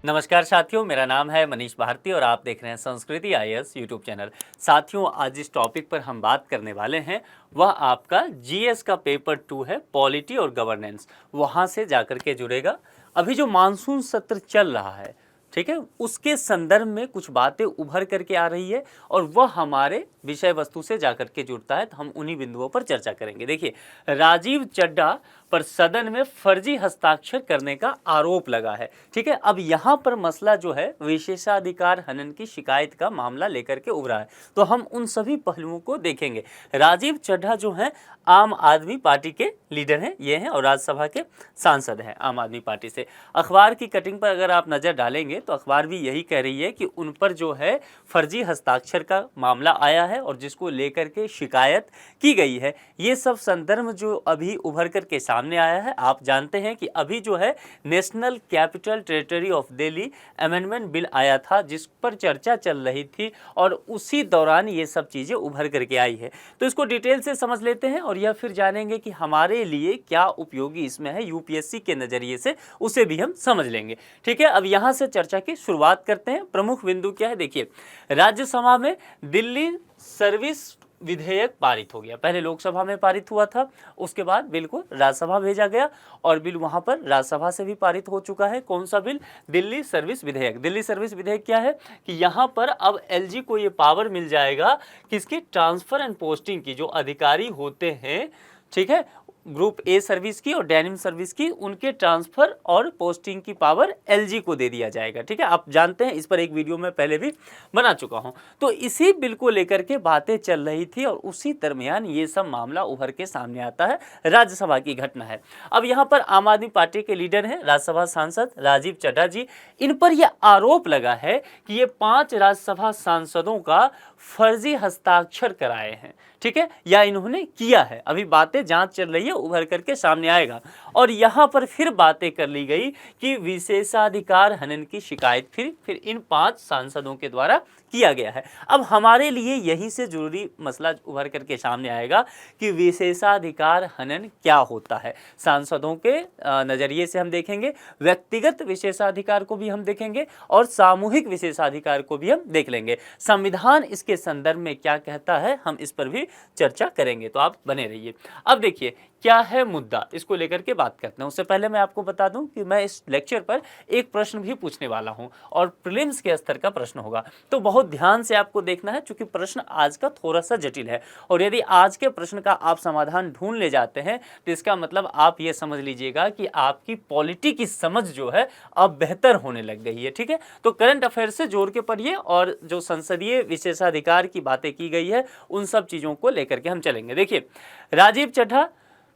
नमस्कार साथियों, मेरा नाम है मनीष भारती और आप देख रहे हैं संस्कृति आईएएस यूट्यूब चैनल। साथियों, आज जिस टॉपिक पर हम बात करने वाले हैं वह आपका जीएस का पेपर 2 है, पॉलिटी और गवर्नेंस। वहाँ से जाकर के जुड़ेगा। अभी जो मानसून सत्र चल रहा है, ठीक है, उसके संदर्भ में कुछ बातें उभर करके आ रही है और वह हमारे विषय वस्तु से जाकर के जुड़ता है, तो हम उन्हीं बिंदुओं पर चर्चा करेंगे। देखिए, राजीव चड्ढा पर सदन में फर्जी हस्ताक्षर करने का आरोप लगा है। ठीक है, अब यहाँ पर मसला जो है विशेषाधिकार हनन की शिकायत का मामला लेकर के उभरा है, तो हम उन सभी पहलुओं को देखेंगे। राजीव चड्ढा जो हैं आम आदमी पार्टी के लीडर हैं, ये हैं, और राज्यसभा के सांसद हैं आम आदमी पार्टी से। अखबार की कटिंग पर अगर आप नज़र डालेंगे तो अखबार भी यही कह रही है कि उन पर जो है फर्जी हस्ताक्षर का मामला आया है और जिसको लेकर के शिकायत की गई है। ये सब संदर्भ जो अभी उभर कर के सामने आया है। आप जानते हैं कि अभी जो है national capital territory of Delhi amendment bill आया था, जिस पर चर्चा चल रही थी और उसी दौरान ये सब चीज़ें उभर करके आई है। तो इसको डिटेल से समझ लेते हैं और यह फिर जानेंगे कि हमारे लिए क्या उपयोगी इसमें है यूपीएससी के नज़रिए से, उसे भी हम समझ लेंगे। ठीक है, अब यहाँ से चर्चा की शुरुआत करते हैं। प्रमुख बिंदु क्या है, देखिए, राज्यसभा में दिल्ली सर्विस विधेयक पारित हो गया। पहले लोकसभा में पारित हुआ था, उसके बाद बिल को राज्यसभा भेजा गया और बिल वहां पर राज्यसभा से भी पारित हो चुका है। कौन सा बिल? दिल्ली सर्विस विधेयक। दिल्ली सर्विस विधेयक क्या है कि यहाँ पर अब एलजी को ये पावर मिल जाएगा किसकी? ट्रांसफर एंड पोस्टिंग की। जो अधिकारी होते हैं, ठीक है, ग्रुप ए सर्विस की और डेनिम सर्विस की, उनके ट्रांसफर और पोस्टिंग की पावर एलजी को दे दिया जाएगा। ठीक है, आप जानते हैं, इस पर एक वीडियो में पहले भी बना चुका हूं। तो इसी बिल को लेकर के बातें चल रही थी और उसी दरमियान ये सब मामला उभर के सामने आता है। राज्यसभा की घटना है। अब यहाँ पर आम आदमी पार्टी के लीडर हैं राज्यसभा सांसद राजीव चड्ढा जी। इन पर यह आरोप लगा है कि ये 5 राज्यसभा सांसदों का फर्जी हस्ताक्षर कराए हैं। ठीक है, या इन्होंने किया है। अभी बातें जांच चल रही है, उभर करके सामने आएगा। और यहाँ पर फिर बातें कर ली गई कि विशेषाधिकार हनन की शिकायत फिर इन 5 सांसदों के द्वारा किया गया है। अब हमारे लिए यहीं से जरूरी मसला उभर करके सामने आएगा कि विशेषाधिकार हनन क्या होता है। सांसदों के नज़रिए से हम देखेंगे, व्यक्तिगत विशेषाधिकार को भी हम देखेंगे और सामूहिक विशेषाधिकार को भी हम देख लेंगे। संविधान इसके संदर्भ में क्या कहता है, हम इस पर भी चर्चा करेंगे, तो आप बने रहिए। अब देखिए, क्या है मुद्दा, इसको लेकर के बात करते हैं। उससे पहले मैं आपको बता दूं कि मैं इस लेक्चर पर एक प्रश्न भी पूछने वाला हूं और प्रीलिम्स के स्तर का प्रश्न होगा, तो बहुत ध्यान से आपको देखना है, क्योंकि प्रश्न आज का थोड़ा सा जटिल है। और यदि आज के प्रश्न का आप समाधान ढूंढ ले जाते हैं तो इसका मतलब आप ये समझ लीजिएगा कि आपकी पॉलिटी की समझ जो है अब बेहतर होने लग गई है। ठीक है, तो करंट अफेयर से जोड़ के पढ़िए और जो संसदीय विशेषाधिकार की बातें की गई है उन सब चीज़ों को लेकर के हम चलेंगे। देखिए, राजीव चड्ढा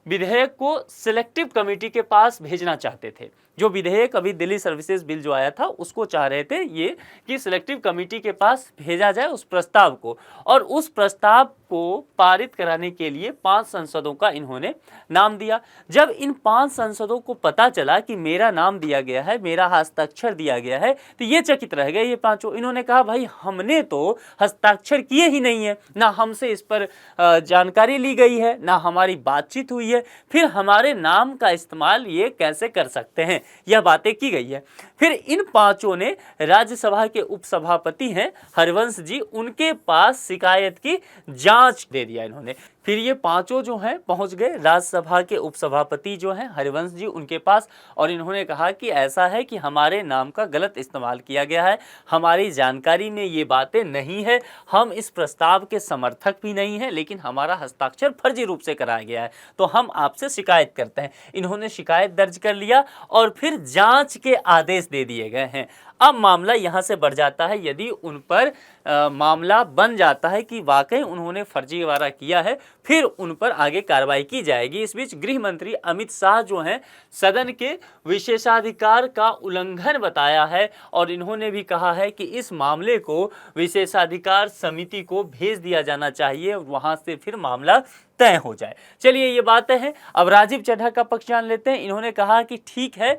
विधेयक को सिलेक्टिव कमेटी के पास भेजना चाहते थे। जो विधेयक अभी दिल्ली सर्विसेज बिल जो आया था उसको चाह रहे थे ये कि सिलेक्टिव कमेटी के पास भेजा जाए उस प्रस्ताव को, और उस प्रस्ताव को पारित कराने के लिए 5 सांसदों का इन्होंने नाम दिया। जब इन 5 सांसदों को पता चला कि मेरा नाम दिया गया है, मेरा हस्ताक्षर दिया गया है, तो ये चकित रह गए ये पांचों। इन्होंने कहा, भाई हमने तो हस्ताक्षर किए ही नहीं है, ना हमसे इस पर जानकारी ली गई है, ना हमारी बातचीत हुई है, फिर हमारे नाम का इस्तेमाल ये कैसे कर सकते हैं, यह बातें की गई है। फिर इन पांचों ने राज्यसभा के उपसभापति हैं हरिवंश जी, उनके पास शिकायत की जांच दे दिया इन्होंने। फिर ये पांचों जो हैं पहुंच गए राज्यसभा के उपसभापति जो हैं हरिवंश जी, उनके पास, और इन्होंने कहा कि ऐसा है कि हमारे नाम का गलत इस्तेमाल किया गया है, हमारी जानकारी में ये बातें नहीं है, हम इस प्रस्ताव के समर्थक भी नहीं हैं, लेकिन हमारा हस्ताक्षर फर्जी रूप से कराया गया है, तो हम आपसे शिकायत करते हैं। इन्होंने शिकायत दर्ज कर लिया और फिर जांच के आदेश दे दिए गए हैं। अब मामला यहाँ से बढ़ जाता है। यदि उन पर मामला बन जाता है कि वाकई उन्होंने फर्जीवाड़ा किया है, फिर उन पर आगे कार्रवाई की जाएगी। इस बीच गृह मंत्री अमित शाह जो हैं सदन के विशेषाधिकार का उल्लंघन बताया है और इन्होंने भी कहा है कि इस मामले को विशेषाधिकार समिति को भेज दिया जाना चाहिए और वहां से फिर मामला तय हो जाए। चलिए, ये बातें हैं। अब राजीव चड्ढा का पक्ष जान लेते हैं। इन्होंने कहा कि ठीक है,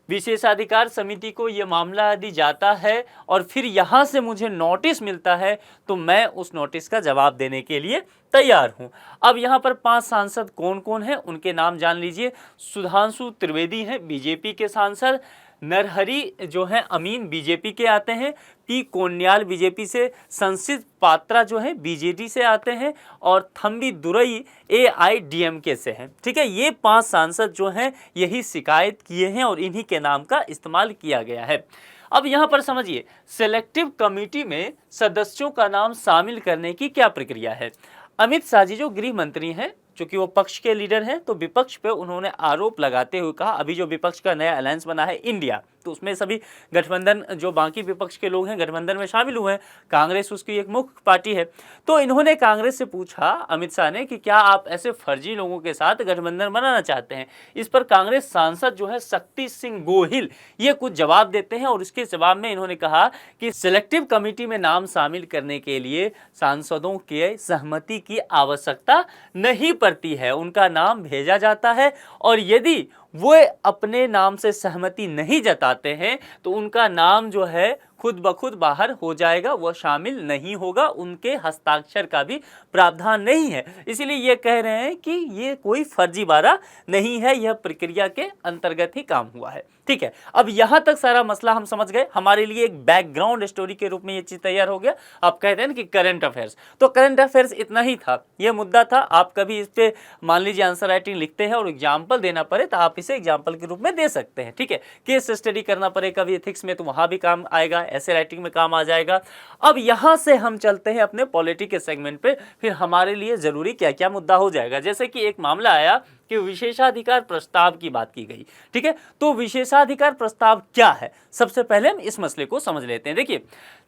विशेषाधिकार समिति को ये मामला यदि जाता है और फिर यहाँ से मुझे नोटिस मिलता है तो मैं उस नोटिस का जवाब देने के लिए तैयार हूँ। अब यहाँ पर 5 सांसद कौन कौन हैं, उनके नाम जान लीजिए। सुधांशु त्रिवेदी हैं बीजेपी के सांसद, नरहरी जो है अमीन बीजेपी के आते हैं, पी कोन्याल बीजेपी से, संसित पात्रा जो है बीजेडी से आते हैं और थम्बी दुरई AIDMK से हैं। ठीक है, ये 5 सांसद जो हैं यही शिकायत किए हैं और इन्हीं के नाम का इस्तेमाल किया गया है। अब यहाँ पर समझिए, सिलेक्टिव कमेटी में सदस्यों का नाम शामिल करने की क्या प्रक्रिया है। अमित शाह जी जो गृह मंत्री हैं, चूंकि वो पक्ष के लीडर हैं, तो विपक्ष पे उन्होंने आरोप लगाते हुए कहा, अभी जो विपक्ष का नया अलायंस बना है इंडिया, तो उसमें सभी गठबंधन जो बाकी विपक्ष के लोग हैं गठबंधन में शामिल हुए हैं, कांग्रेस उसकी एक मुख्य पार्टी है। तो इन्होंने कांग्रेस से पूछा, अमित शाह ने, कि क्या आप ऐसे फर्जी लोगों के साथ गठबंधन बनाना चाहते हैं। इस पर कांग्रेस सांसद जो है शक्ति सिंह गोहिल ये कुछ जवाब देते हैं और इसके जवाब में इन्होंने कहा कि सिलेक्टिव कमेटी में नाम शामिल करने के लिए सांसदों के सहमति की आवश्यकता नहीं पड़ती है, उनका नाम भेजा जाता है और यदि वो अपने नाम से सहमति नहीं जताते हैं तो उनका नाम जो है खुद ब खुद बाहर हो जाएगा, वह शामिल नहीं होगा, उनके हस्ताक्षर का भी प्रावधान नहीं है। इसीलिए ये कह रहे हैं कि ये कोई फर्जीवाड़ा नहीं है, यह प्रक्रिया के अंतर्गत ही काम हुआ है। ठीक है, अब यहाँ तक सारा मसला हम समझ गए, हमारे लिए एक बैकग्राउंड स्टोरी के रूप में ये चीज़ तैयार हो गया। आप कहते हैं ना कि करंट अफेयर्स, तो करंट अफेयर्स इतना ही था, ये मुद्दा था। आप कभी इस पर मान लीजिए आंसर राइटिंग लिखते हैं और एग्जाम्पल देना पड़े तो आप इसे एग्जाम्पल के रूप में दे सकते हैं। ठीक है, केस स्टडी करना पड़े कभी एथिक्स में तो वहाँ भी काम आएगा, ऐसे राइटिंग में काम आ जाएगा। अब यहाँ से हम चलते हैं अपने पॉलिटी के सेगमेंट पे, फिर हमारे लिए जरूरी क्या क्या मुद्दा हो जाएगा। जैसे कि एक मामला आया कि विशेषाधिकार प्रस्ताव की बात की गई। ठीक है, तो विशेषाधिकार प्रस्ताव क्या है, सबसे पहले हम इस मसले को समझ लेते हैं। देखिए,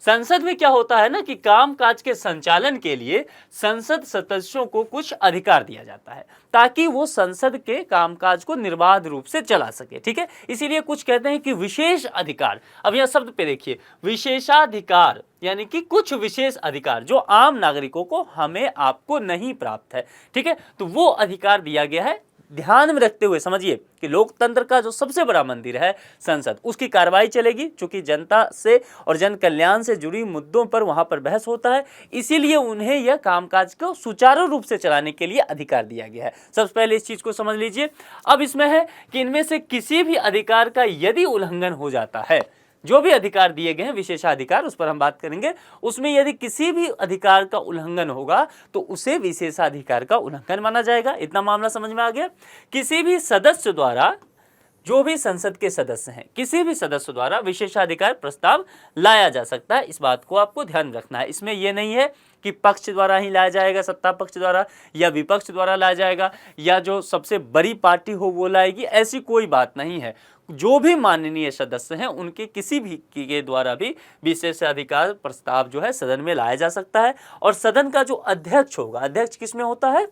संसद में क्या होता है ना कि कामकाज के संचालन के लिए संसद सदस्यों को कुछ अधिकार दिया जाता है ताकि वो संसद के कामकाज को निर्बाध रूप से चला सके। ठीक है, इसीलिए कुछ कहते हैं कि विशेष अधिकार। अब यह शब्द पे देखिए, विशेषाधिकार यानी कि कुछ विशेष अधिकार जो आम नागरिकों को, हमें आपको नहीं प्राप्त है। ठीक है, तो वो अधिकार दिया गया है। ध्यान में रखते हुए समझिए कि लोकतंत्र का जो सबसे बड़ा मंदिर है संसद, उसकी कार्रवाई चलेगी, चूंकि जनता से और जन कल्याण से जुड़ी मुद्दों पर वहां पर बहस होता है, इसीलिए उन्हें यह कामकाज को सुचारू रूप से चलाने के लिए अधिकार दिया गया है। सबसे पहले इस चीज को समझ लीजिए। अब इसमें है कि इनमें से किसी भी अधिकार का यदि उल्लंघन हो जाता है, जो भी अधिकार दिए गए हैं विशेषाधिकार, उस पर हम बात करेंगे, उसमें यदि किसी भी अधिकार का उल्लंघन होगा तो उसे विशेषाधिकार का उल्लंघन माना जाएगा। इतना मामला समझ में आ गया। किसी भी सदस्य द्वारा, जो भी संसद के सदस्य हैं, किसी भी सदस्य द्वारा विशेषाधिकार प्रस्ताव लाया जा सकता है, इस बात को आपको ध्यान रखना है। इसमें यह नहीं है कि पक्ष द्वारा ही लाया जाएगा, सत्ता पक्ष द्वारा या विपक्ष द्वारा लाया जाएगा या जो सबसे बड़ी पार्टी हो वो लाएगी, ऐसी कोई बात नहीं है। जो भी माननीय सदस्य हैं उनके किसी भी के द्वारा भी विशेषाधिकार प्रस्ताव जो है सदन में लाया जा सकता है। और सदन का जो अध्यक्ष होगा, अध्यक्ष किस में होता है,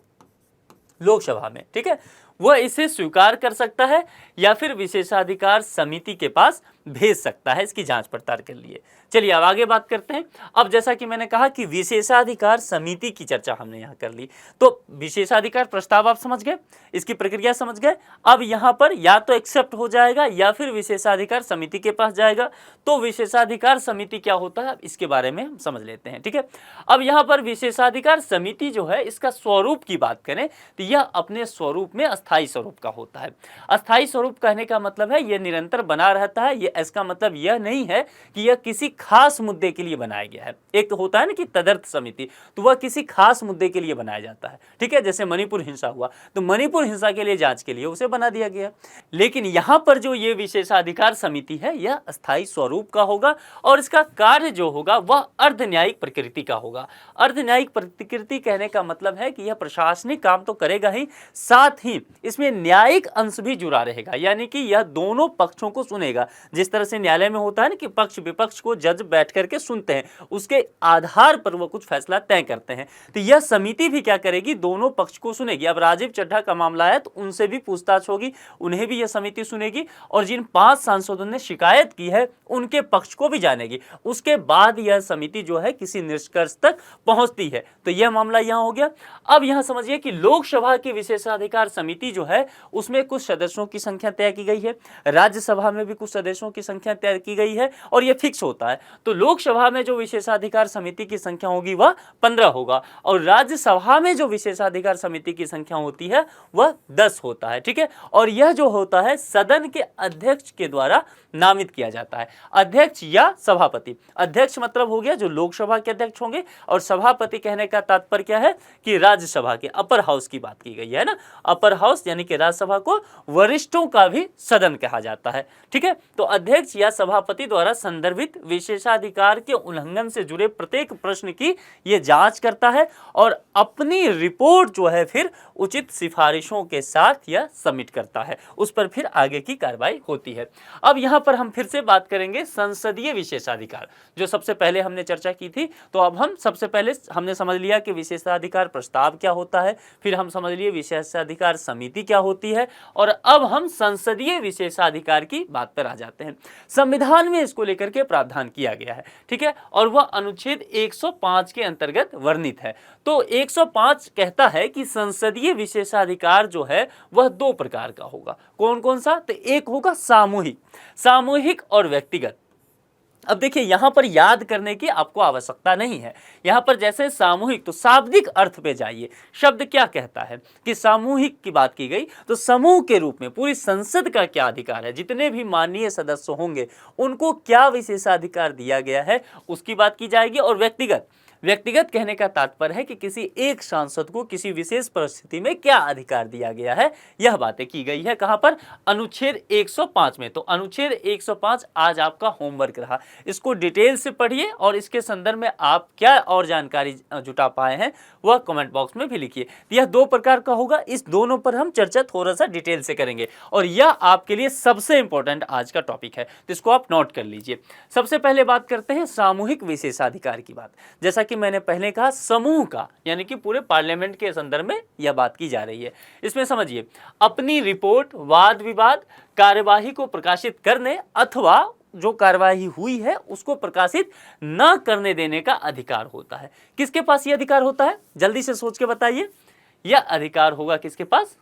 लोकसभा में। ठीक है, वह इसे स्वीकार कर सकता है या फिर विशेषाधिकार समिति के पास भेज सकता है इसकी जांच पड़ताल के लिए। चलिए अब आगे बात करते हैं। अब जैसा कि मैंने कहा कि विशेषाधिकार समिति की चर्चा हमने यहाँ कर ली, तो विशेषाधिकार प्रस्ताव आप समझ गए, इसकी प्रक्रिया समझ गए। अब यहाँ पर या तो एक्सेप्ट हो जाएगा या फिर विशेषाधिकार समिति के पास जाएगा। तो विशेषाधिकार समिति क्या होता है इसके बारे में हम समझ लेते हैं। ठीक है, अब यहाँ पर विशेषाधिकार समिति जो है, इसका स्वरूप की बात करें तो यह अपने स्वरूप में अस्थायी स्वरूप का होता है। अस्थायी स्वरूप कहने का मतलब है यह निरंतर बना रहता है। इसका मतलब यह नहीं है कि यह किसी खास मुद्दे के लिए बनाया गया है। एक तो होता है ना कि तदर्थ समिति, तो वह किसी खास मुद्दे के लिए बनाया जाता है। ठीक है, जैसे मणिपुर हिंसा हुआ तो मणिपुर हिंसा के लिए जांच के लिए उसे बना दिया गया। लेकिन यहाँ पर जो ये विशेषाधिकार समिति है यह अस्थायी स्वरूप का होगा और इसका कार्य जो होगा वह अर्ध न्यायिक प्रकृति का होगा। अर्ध न्यायिक प्रकृति कहने का मतलब है कि यह प्रशासनिक काम तो करेगा ही, साथ ही इसमें न्यायिक अंश भी जुड़ा रहेगा, यानी कि यह दोनों पक्षों को सुनेगा। जिस तरह से न्यायालय में होता है ना कि पक्ष विपक्ष को जज बैठ करके सुनते हैं, उसके आधार पर वो कुछ फैसला तय करते हैं, तो यह समिति भी क्या करेगी, दोनों पक्ष को सुनेगी। अब राजीव चड्ढा का मामला है तो उनसे भी पूछताछ होगी, उन्हें भी यह समिति सुनेगी और जिन 5 सांसदों ने शिकायत की है उनके पक्ष को भी जानेगी। उसके बाद यह समिति जो है किसी निष्कर्ष तक पहुंचती है। तो यह मामला यहां हो गया। अब यहां समझिए कि लोकसभा की विशेषाधिकार समिति समिति जो है उसमें कुछ सदस्यों की संख्या तय की गई है, राज्यसभा में भी कुछ सदस्यों की संख्या तय की गई है और ये फिक्स होता है। तो लोकसभा में जो विशेषाधिकार समिति की संख्या होगी वह 15 होगा और राज्यसभा में जो विशेषाधिकार समिति की संख्या होती है वह 10 होता है। ठीक है, और यह जो होता है सदन के अध्यक्ष के द्वारा नामित किया जाता है, अध्यक्ष या सभापति। अध्यक्ष मतलब हो गया जो लोकसभा के अध्यक्ष होंगे और सभापति कहने का तात्पर्य क्या है कि राज्यसभा के अपर हाउस की बात की गई है ना। अपर हाउस यानी कि राज्यसभा को वरिष्ठों का भी सदन कहा जाता है। ठीक है, तो अध्यक्ष या सभापति द्वारा संदर्भित विशेषाधिकार के उल्लंघन से जुड़े प्रत्येक प्रश्न की यह जांच करता है और अपनी रिपोर्ट जो है फिर उचित सिफारिशों के साथ यह सबमिट करता है, उस पर फिर आगे की कार्रवाई होती है। अब यहाँ पर हम फिर से बात करेंगे संसदीय विशेषाधिकार, जो सबसे पहले हमने चर्चा की थी। तो अब हम सबसे पहले हमने समझ लिया कि विशेषाधिकार प्रस्ताव क्या होता है, फिर हम समझ लिए विशेषाधिकार समिति क्या होती है और अब हम संसदीय विशेषाधिकार की बात पर आ जाते हैं। संविधान में इसको लेकर के प्रावधान किया गया है, ठीक है, और वह अनुच्छेद 105 के अंतर्गत वर्णित है। तो 105 कहता है कि संसदीय विशेषाधिकार जो है वह दो प्रकार का होगा। कौन कौन सा? तो एक होगा सामूहिक और व्यक्तिगत। अब देखिए यहां पर याद करने की आपको आवश्यकता नहीं है। यहां पर जैसे सामूहिक, तो शाब्दिक अर्थ पे जाइए। शब्द क्या कहता है कि सामूहिक की बात की गई तो समूह के रूप में पूरी संसद का क्या अधिकार है, जितने भी माननीय सदस्य होंगे उनको क्या विशेषाधिकार दिया गया है उसकी बात की जाएगी। और व्यक्तिगत कहने का तात्पर्य है कि किसी एक सांसद को किसी विशेष परिस्थिति में क्या अधिकार दिया गया है, यह बातें की गई है। कहां पर? अनुच्छेद 105 में। तो अनुच्छेद 105 आज आपका होमवर्क रहा, इसको डिटेल से पढ़िए और इसके संदर्भ में आप क्या और जानकारी जुटा पाए हैं वह कमेंट बॉक्स में भी लिखिए। यह दो प्रकार का होगा, इस दोनों पर हम चर्चा थोड़ा सा डिटेल से करेंगे और यह आपके लिए सबसे इंपॉर्टेंट आज का टॉपिक है, तो इसको आप नोट कर लीजिए। सबसे पहले बात करते हैं सामूहिक विशेषाधिकार की बात। जैसा कि मैंने पहले कहा समूह का, यानी कि पूरे पार्लियामेंट के संदर्भ में यह बात की जा रही है। इसमें समझिए अपनी रिपोर्ट, वाद विवाद, कार्यवाही को प्रकाशित करने अथवा जो कार्यवाही हुई है उसको प्रकाशित न करने देने का अधिकार होता है। किसके पास यह अधिकार होता है? जल्दी से सोच के बताइए। यह अधिकार होगा किसके पास?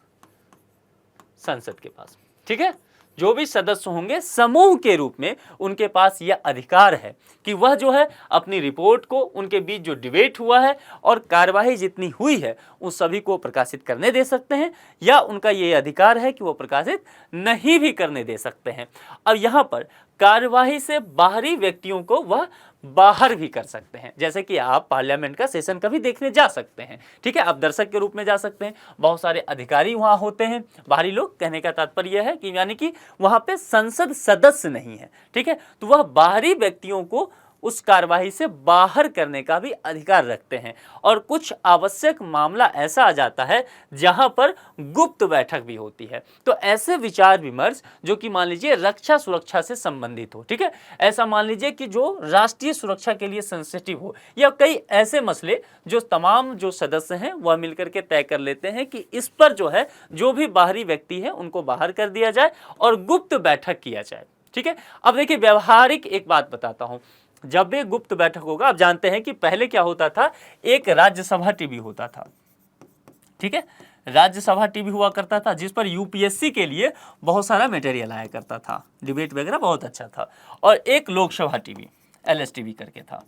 संसद के पास। ठीक है, जो भी सदस्य होंगे समूह के रूप में उनके पास यह अधिकार है कि वह जो है अपनी रिपोर्ट को, उनके बीच जो डिबेट हुआ है और कार्यवाही जितनी हुई है उन सभी को प्रकाशित करने दे सकते हैं, या उनका ये अधिकार है कि वो प्रकाशित नहीं भी करने दे सकते हैं। अब यहाँ पर कार्यवाही से बाहरी व्यक्तियों को वह बाहर भी कर सकते हैं। जैसे कि आप पार्लियामेंट का सेशन कभी देखने जा सकते हैं, ठीक है, आप दर्शक के रूप में जा सकते हैं, बहुत सारे अधिकारी वहां होते हैं, बाहरी लोग। कहने का तात्पर्य यह है कि यानी कि वहां पे संसद सदस्य नहीं है, ठीक है, तो वह बाहरी व्यक्तियों को उस कार्यवाही से बाहर करने का भी अधिकार रखते हैं। और कुछ आवश्यक मामला ऐसा आ जाता है जहां पर गुप्त बैठक भी होती है, तो ऐसे विचार विमर्श जो कि मान लीजिए रक्षा सुरक्षा से संबंधित हो, ठीक है, ऐसा मान लीजिए कि जो राष्ट्रीय सुरक्षा के लिए सेंसिटिव हो, या कई ऐसे मसले जो तमाम जो सदस्य हैं वह मिलकर के तय कर लेते हैं कि इस पर जो है जो भी बाहरी व्यक्ति है उनको बाहर कर दिया जाए और गुप्त बैठक किया जाए। ठीक है, अब देखिए व्यवहारिक एक बात बताता हूं। जब भी गुप्त बैठक होगा, आप जानते हैं कि पहले क्या होता था, एक राज्यसभा टीवी होता था, ठीक है, राज्यसभा टीवी हुआ करता था जिस पर यूपीएससी के लिए बहुत सारा मटेरियल आया करता था, डिबेट वगैरह बहुत अच्छा था। और एक लोकसभा टीवी LSTV करके था।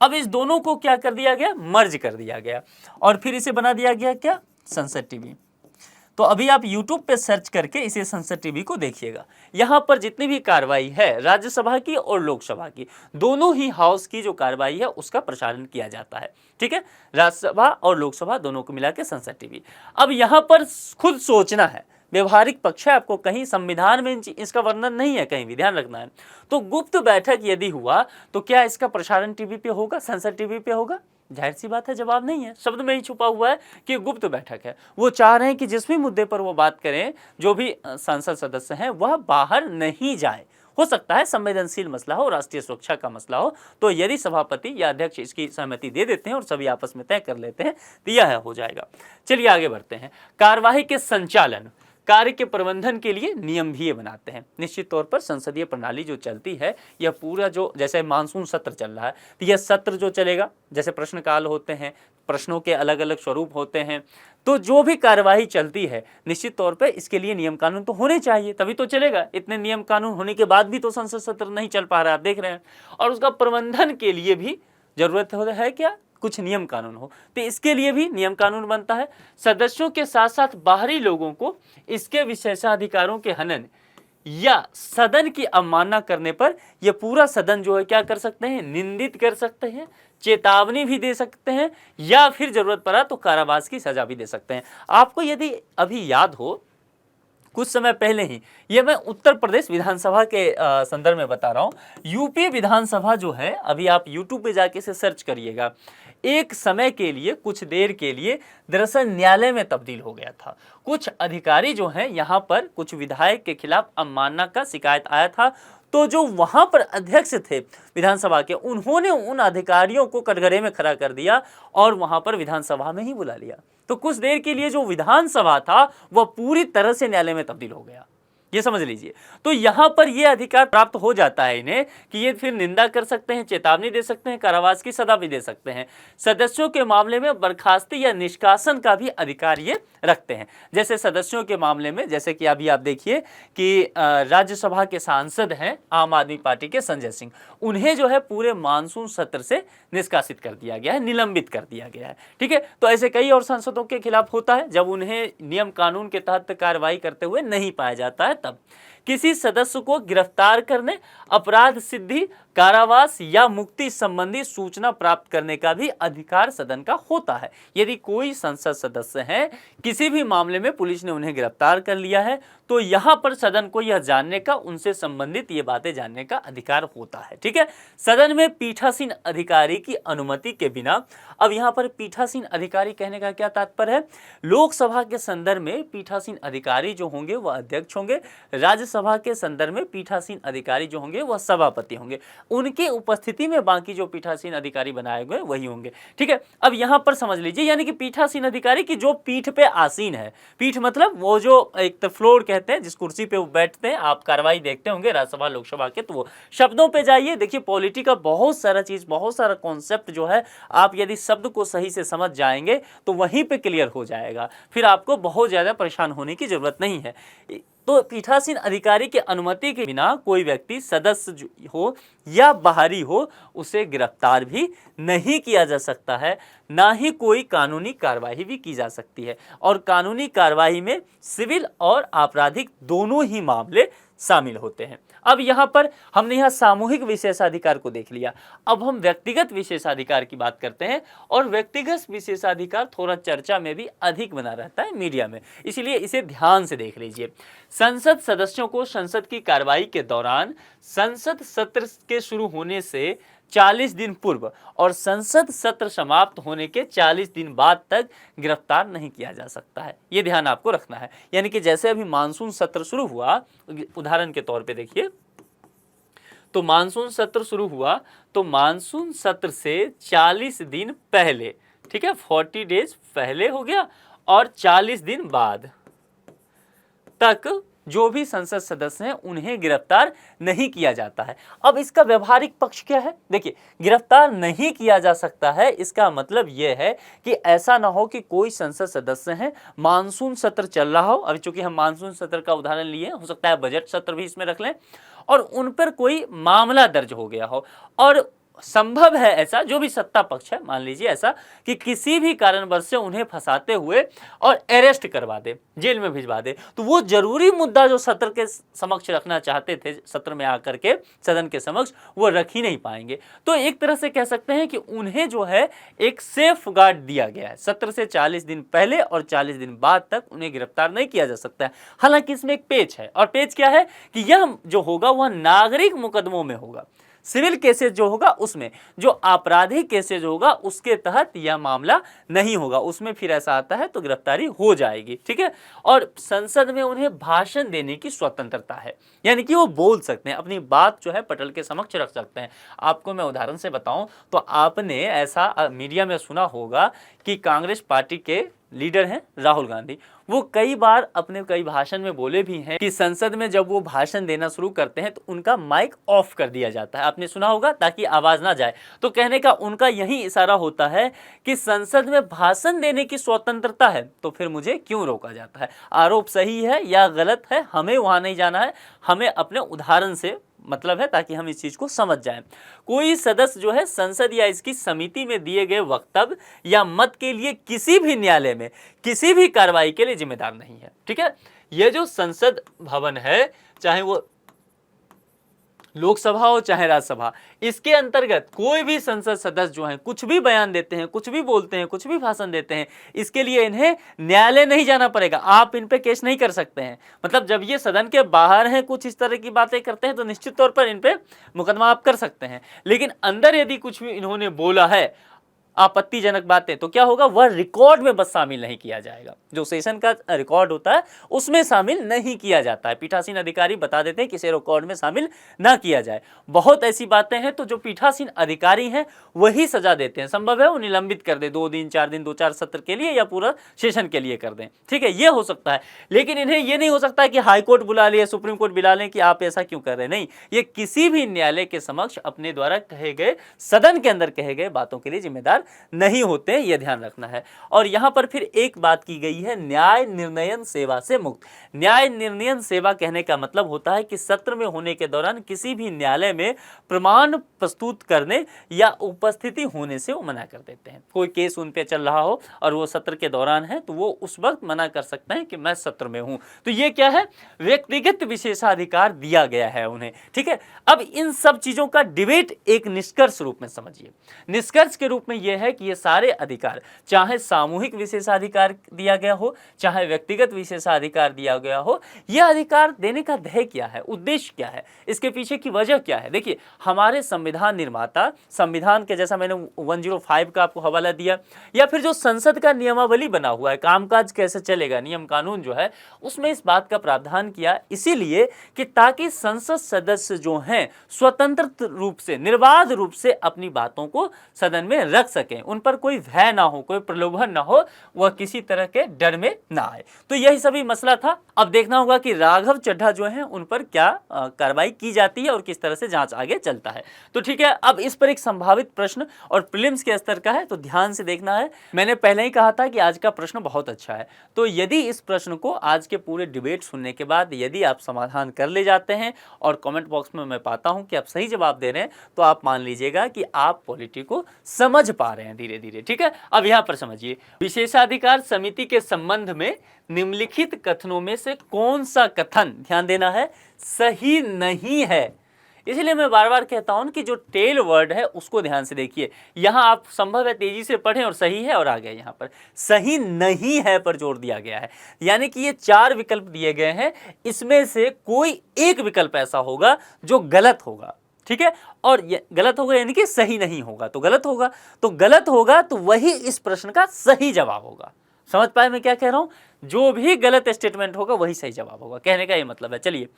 अब इस दोनों को क्या कर दिया गया? मर्ज कर दिया गया और फिर इसे बना दिया गया क्या? संसद टीवी। तो अभी आप YouTube पे सर्च करके इसे संसद टीवी को देखिएगा। यहाँ पर जितनी भी कार्रवाई है राज्यसभा की और लोकसभा की, दोनों ही हाउस की जो कार्रवाई है उसका प्रसारण किया जाता है। ठीक है, राज्यसभा और लोकसभा दोनों को मिला के संसद टीवी। अब यहाँ पर खुद सोचना है, व्यवहारिक पक्ष है, आपको कहीं संविधान में इसका वर्णन नहीं है, कहीं भी ध्यान रखना है। तो गुप्त बैठक यदि हुआ तो क्या इसका प्रसारण टीवी पे होगा, संसद टीवी पे होगा? जाहिर सी बात है जवाब नहीं है, शब्द में ही छुपा हुआ है कि गुप्त बैठक है। वो चाह रहे हैं कि जिस भी मुद्दे पर वो बात करें, जो भी संसद सदस्य हैं वह बाहर नहीं जाए। हो सकता है संवेदनशील मसला हो, राष्ट्रीय सुरक्षा का मसला हो, तो यदि सभापति या अध्यक्ष इसकी सहमति दे देते हैं और सभी आपस में तय कर लेते हैं तो यह हो जाएगा। चलिए आगे बढ़ते हैं। कार्यवाही के संचालन, कार्य के प्रबंधन के लिए नियम भी ये बनाते हैं। निश्चित तौर पर संसदीय प्रणाली जो चलती है, यह पूरा जो जैसे मानसून सत्र चल रहा है, तो यह सत्र जो चलेगा, जैसे प्रश्नकाल होते हैं, प्रश्नों के अलग अलग स्वरूप होते हैं, तो जो भी कार्यवाही चलती है निश्चित तौर पे इसके लिए नियम कानून तो होने चाहिए, तभी तो चलेगा। इतने नियम कानून होने के बाद भी तो संसद सत्र नहीं चल पा रहा है, आप देख रहे हैं। और उसका प्रबंधन के लिए भी जरूरत है क्या, कुछ नियम कानून हो, तो इसके लिए भी नियम कानून बनता है। सदस्यों के साथ साथ बाहरी लोगों को इसके विशेषाधिकारों के हनन या सदन की अवमानना करने पर यह पूरा सदन जो है क्या कर सकते हैं, निंदित कर सकते हैं, चेतावनी भी दे सकते हैं, या फिर जरूरत पड़ा तो कारावास की सजा भी दे सकते हैं। आपको यदि अभी याद हो, कुछ समय पहले ही, ये मैं उत्तर प्रदेश विधानसभा के संदर्भ में बता रहा हूँ, यूपी विधानसभा जो है, अभी आप यूट्यूब पे जाके इसे सर्च करिएगा, एक समय के लिए, कुछ देर के लिए दरअसल न्यायालय में तब्दील हो गया था। कुछ अधिकारी जो हैं यहाँ पर कुछ विधायक के खिलाफ अवमानना का शिकायत आया था, तो जो वहां पर अध्यक्ष थे विधानसभा के, उन्होंने उन अधिकारियों को कटघरे में खड़ा कर दिया और वहां पर विधानसभा में ही बुला लिया। तो कुछ देर के लिए जो विधानसभा था वह पूरी तरह से न्यायालय में तब्दील हो गया, ये समझ लीजिए। तो यहां पर यह अधिकार प्राप्त हो जाता है इन्हें कि ये फिर निंदा कर सकते हैं, चेतावनी दे सकते हैं, कारावास की सजा भी दे सकते हैं। सदस्यों के मामले में बर्खास्ती या निष्कासन का भी अधिकार ये रखते हैं। जैसे सदस्यों के मामले में, जैसे कि अभी आप देखिए कि राज्यसभा के सांसद हैं आम आदमी पार्टी के संजय सिंह, उन्हें जो है पूरे मानसून सत्र से निष्कासित कर दिया गया है, निलंबित कर दिया गया है। ठीक है, तो ऐसे कई और सांसदों के खिलाफ होता है जब उन्हें नियम कानून के तहत कार्रवाई करते हुए नहीं पाया जाता है। तब किसी सदस्य को गिरफ्तार करने, अपराध सिद्धि, कारावास या मुक्ति संबंधी सूचना प्राप्त करने का भी अधिकार सदन का होता है। यदि कोई संसद सदस्य है, किसी भी मामले में पुलिस ने उन्हें गिरफ्तार कर लिया है, तो यहां पर सदन को यह जानने का, उनसे संबंधित ये बातें जानने का अधिकार होता है। ठीक है, सदन में पीठासीन अधिकारी की अनुमति के बिना, अब यहां पर पीठासीन अधिकारी कहने का क्या तात्पर्य है, लोकसभा के संदर्भ में पीठासीन अधिकारी जो होंगे वह अध्यक्ष होंगे, राज्यसभा के संदर्भ में पीठासीन अधिकारी जो होंगे वह सभापति होंगे, उनके उपस्थिति में बाकी जो पीठासीन अधिकारी बनाए गए वही होंगे। ठीक है, अब यहां पर समझ लीजिए, यानी कि पीठासीन अधिकारी की जो पीठ पे आसीन है, पीठ मतलब वो जो एक फ्लोर कहते हैं, जिस कुर्सी पे वो बैठते हैं, आप कार्रवाई देखते होंगे राज्यसभा लोकसभा के, तो वो शब्दों पे जाइए, देखिए पॉलिटी का बहुत सारा चीज, बहुत सारा कॉन्सेप्ट जो है, आप यदि शब्द को सही से समझ जाएंगे तो वहीं पे क्लियर हो जाएगा, फिर आपको बहुत ज्यादा परेशान होने की जरूरत नहीं है। तो पीठासीन अधिकारी की अनुमति के बिना कोई व्यक्ति सदस्य हो या बाहरी हो, उसे गिरफ्तार भी नहीं किया जा सकता है, ना ही कोई कानूनी कार्रवाई भी की जा सकती है। और कानूनी कार्रवाई में सिविल और आपराधिक दोनों ही मामले शामिल होते हैं। अब यहाँ पर हमने यहाँ सामूहिक विशेषाधिकार को देख लिया, अब हम व्यक्तिगत विशेषाधिकार की बात करते हैं। और व्यक्तिगत विशेषाधिकार थोड़ा चर्चा में भी अधिक बना रहता है मीडिया में, इसलिए इसे ध्यान से देख लीजिए। संसद सदस्यों को संसद की कार्रवाई के दौरान, संसद सत्र के शुरू होने से 40 दिन पूर्व और संसद सत्र समाप्त होने के 40 दिन बाद तक गिरफ्तार नहीं किया जा सकता है, ये ध्यान आपको रखना है। यानी कि जैसे अभी मानसून सत्र शुरू हुआ, उदाहरण के तौर पे देखिए, तो मानसून सत्र शुरू हुआ, तो मानसून सत्र से 40 दिन पहले, ठीक है, 40 डेज पहले हो गया, और 40 दिन बाद तक जो भी संसद सदस्य हैं उन्हें गिरफ्तार नहीं किया जाता है। अब इसका व्यवहारिक पक्ष क्या है, देखिए, गिरफ्तार नहीं किया जा सकता है, इसका मतलब यह है कि ऐसा ना हो कि कोई संसद सदस्य है, मानसून सत्र चल रहा हो, अभी चूंकि हम मानसून सत्र का उदाहरण लिए, हो सकता है बजट सत्र भी इसमें रख लें, और उन पर कोई मामला दर्ज हो गया हो, और संभव है ऐसा, जो भी सत्ता पक्ष है, मान लीजिए ऐसा कि किसी भी कारणवश से उन्हें फंसाते हुए और अरेस्ट करवा दे, जेल में भिजवा दे, तो वो जरूरी मुद्दा जो सत्र के समक्ष रखना चाहते थे, सत्र में आकर के सदन के समक्ष, वो रख ही नहीं पाएंगे। तो एक तरह से कह सकते हैं कि उन्हें जो है एक सेफ गार्ड दिया गया है, सत्र से 40 दिन पहले और 40 दिन बाद तक उन्हें गिरफ्तार नहीं किया जा सकता है। हालांकि इसमें एक पेच है, और पेच क्या है कि यह जो होगा वह नागरिक मुकदमों में होगा, सिविल केसेस जो होगा उसमें, जो आपराधिक केसेज होगा उसके तहत यह मामला नहीं होगा, उसमें फिर ऐसा आता है तो गिरफ्तारी हो जाएगी। ठीक है, और संसद में उन्हें भाषण देने की स्वतंत्रता है, यानी कि वो बोल सकते हैं, अपनी बात जो है पटल के समक्ष रख सकते हैं। आपको मैं उदाहरण से बताऊं तो आपने ऐसा मीडिया में सुना होगा कि कांग्रेस पार्टी के लीडर हैं राहुल गांधी, वो कई बार अपने कई भाषण में बोले भी हैं कि संसद में जब वो भाषण देना शुरू करते हैं तो उनका माइक ऑफ कर दिया जाता है, आपने सुना होगा, ताकि आवाज ना जाए। तो कहने का उनका यही इशारा होता है कि संसद में भाषण देने की स्वतंत्रता है तो फिर मुझे क्यों रोका जाता है। आरोप सही है या गलत है, हमें वहां नहीं जाना है, हमें अपने उदाहरण से मतलब है ताकि हम इस चीज को समझ जाएं। कोई सदस्य जो है संसद या इसकी समिति में दिए गए वक्तव्य या मत के लिए किसी भी न्यायालय में किसी भी कार्रवाई के लिए जिम्मेदार नहीं है। ठीक है, ये जो संसद भवन है, चाहे वो लोकसभा हो चाहे राज्यसभा, इसके अंतर्गत कोई भी संसद सदस्य जो हैं कुछ भी बयान देते हैं, कुछ भी बोलते हैं, कुछ भी भाषण देते हैं, इसके लिए इन्हें न्यायालय नहीं जाना पड़ेगा, आप इन पे केस नहीं कर सकते हैं। मतलब जब ये सदन के बाहर हैं, कुछ इस तरह की बातें करते हैं तो निश्चित तौर पर इन पे मुकदमा आप कर सकते हैं। लेकिन अंदर यदि कुछ भी इन्होंने बोला है आपत्तिजनक बातें, तो क्या होगा, वह रिकॉर्ड में बस शामिल नहीं किया जाएगा। जो सेशन का रिकॉर्ड होता है उसमें शामिल नहीं किया जाता है। पीठासीन अधिकारी बता देते हैं कि इसे रिकॉर्ड में शामिल ना किया जाए। बहुत ऐसी बातें हैं तो जो पीठासीन अधिकारी हैं वही सजा देते हैं। संभव है वो निलंबित कर दे, 2 दिन 4 दिन 2-4 सत्र के लिए या पूरा सेशन के लिए कर दें। ठीक है, ये हो सकता है। लेकिन इन्हें ये नहीं हो सकता कि हाईकोर्ट बुला लिया, सुप्रीम कोर्ट बुला लें कि आप ऐसा क्यों कर रहे हैं। नहीं, ये किसी भी न्यायालय के समक्ष अपने द्वारा कहे गए, सदन के अंदर कहे गए बातों के लिए जिम्मेदार नहीं होते, यह ध्यान रखना है। और यहां पर फिर एक बात की गई है, न्याय निर्णयन सेवा से मुक्त। न्याय निर्णयन सेवा कहने का मतलब होता है कि सत्र में होने के दौरान किसी भी न्यायालय में प्रमाण प्रस्तुत करने या उपस्थिति होने से वो मना कर देते हैं। कोई केस उन पे चल रहा हो और वो सत्र के दौरान है तो वो उस वक्त मना कर सकते हैं कि मैं सत्र में हूं। तो ये क्या है, व्यक्तिगत विशेषाधिकार दिया गया है उन्हें। ठीक है, अब इन सब चीजों का डिबेट एक निष्कर्ष रूप में समझिए। निष्कर्ष के रूप में यह है कि ये सारे अधिकार, चाहे सामूहिक विशेषाधिकार दिया गया हो चाहे व्यक्तिगत विशेषाधिकार दिया गया हो, यह अधिकार देने का ध्येय क्या है, उद्देश्य क्या है, इसके पीछे की वजह क्या है। देखिए, हमारे संविधान निर्माता, संविधान के जैसा मैंने 105 का आपको हवाला दिया, या फिर जो संसद का नियमावली बना हुआ है, कामकाज कैसे चलेगा, नियम कानून जो है, उसमें इस बात का प्रावधान किया इसीलिए कि ताकि संसद सदस्य जो हैं स्वतंत्र रूप से, निर्बाध रूप से अपनी बातों को सदन में रख सकें, उन पर कोई भय ना हो, कोई प्रलोभन ना हो, वह किसी तरह के डर में ना आए। तो यही सभी मसला था। अब देखना होगा कि राघव चड्ढा जो है उन पर क्या कार्रवाई की जाती है और किस तरह से जांच आगे चलता है। तो ठीक है, अब इस पर एक संभावित प्रश्न और प्रीलिम्स के स्तर का है, तो ध्यान से देखना है। मैंने पहले ही कहा था कि आज का प्रश्न बहुत अच्छा है, तो यदि इस प्रश्न को आज के पूरे डिबेट सुनने के बाद यदि आप समाधान कर ले जाते हैं और कमेंट बॉक्स में मैं पाता हूं कि आप सही जवाब दे रहे हैं, तो आप मान लीजिएगा कि आप पॉलिटी को समझ पा रहे हैं धीरे धीरे। ठीक है, अब यहां पर समझिए, विशेषाधिकार समिति के संबंध में निम्नलिखित कथनों में से कौन सा कथन, ध्यान देना है, सही नहीं है। इसलिए मैं बार बार कहता हूं कि जो टेल वर्ड है उसको ध्यान से देखिए। यहां आप संभव है तेजी से पढ़ें और सही है और आ गया, यहां पर सही नहीं है पर जोर दिया गया है। यानी कि ये 4 विकल्प दिए गए हैं, इसमें से कोई एक विकल्प ऐसा होगा जो गलत होगा। ठीक है, और ये गलत होगा यानी कि सही नहीं होगा, तो गलत होगा, तो गलत होगा तो वही इस प्रश्न का सही जवाब होगा। समझ पाए मैं क्या कह रहा हूं, जो भी गलत स्टेटमेंट होगा वही सही जवाब होगा, कहने का ये मतलब है। चलिए,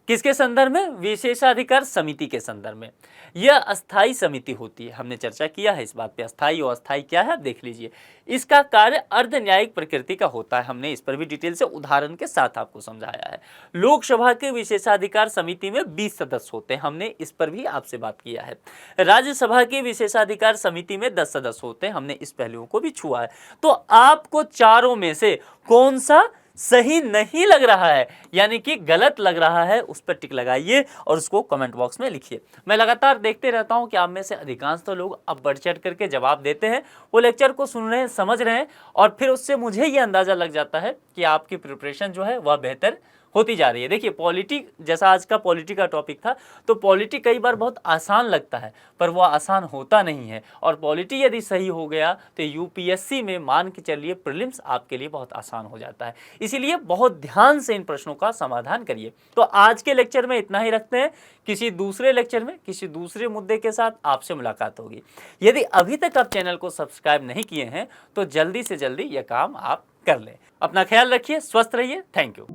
किसके संदर्भ में, विशेषाधिकार समिति के संदर्भ में। यह अस्थाई समिति होती है, हमने चर्चा किया है इस बात पे, अस्थाई और अस्थाई क्या है, देख लीजिए। इसका कार्य अर्ध न्यायिक प्रकृति का होता है, हमने इस पर भी डिटेल से उदाहरण के साथ आपको समझाया है। लोकसभा के विशेषाधिकार समिति में 20 सदस्य होते हैं, हमने इस पर भी आपसे बात किया है। राज्यसभा की विशेषाधिकार समिति में 10 सदस्य होते हैं, हमने इस पहलुओं को भी छुआ है। तो आपको चारों में से कौन सा सही नहीं लग रहा है, यानी कि गलत लग रहा है, उस पर टिक लगाइए और उसको कमेंट बॉक्स में लिखिए। मैं लगातार देखते रहता हूं कि आप में से अधिकांश तो लोग अब बढ़ चढ़ करके जवाब देते हैं, वो लेक्चर को सुन रहे हैं, समझ रहे हैं, और फिर उससे मुझे ये अंदाजा लग जाता है कि आपकी प्रिपरेशन जो है वह बेहतर होती जा रही है। देखिए, पॉलिटी, जैसा आज का पॉलिटी का टॉपिक था, तो पॉलिटी कई बार बहुत आसान लगता है पर वह आसान होता नहीं है, और पॉलिटी यदि सही हो गया तो यूपीएससी में मान के चलिए प्रीलिम्स आपके लिए बहुत आसान हो जाता है। इसीलिए बहुत ध्यान से इन प्रश्नों का समाधान करिए। तो आज के लेक्चर में इतना ही रखते हैं, किसी दूसरे लेक्चर में किसी दूसरे मुद्दे के साथ आपसे मुलाकात होगी। यदि अभी तक आप चैनल को सब्सक्राइब नहीं किए हैं तो जल्दी से जल्दी यह काम आप कर लें। अपना ख्याल रखिए, स्वस्थ रहिए, थैंक यू।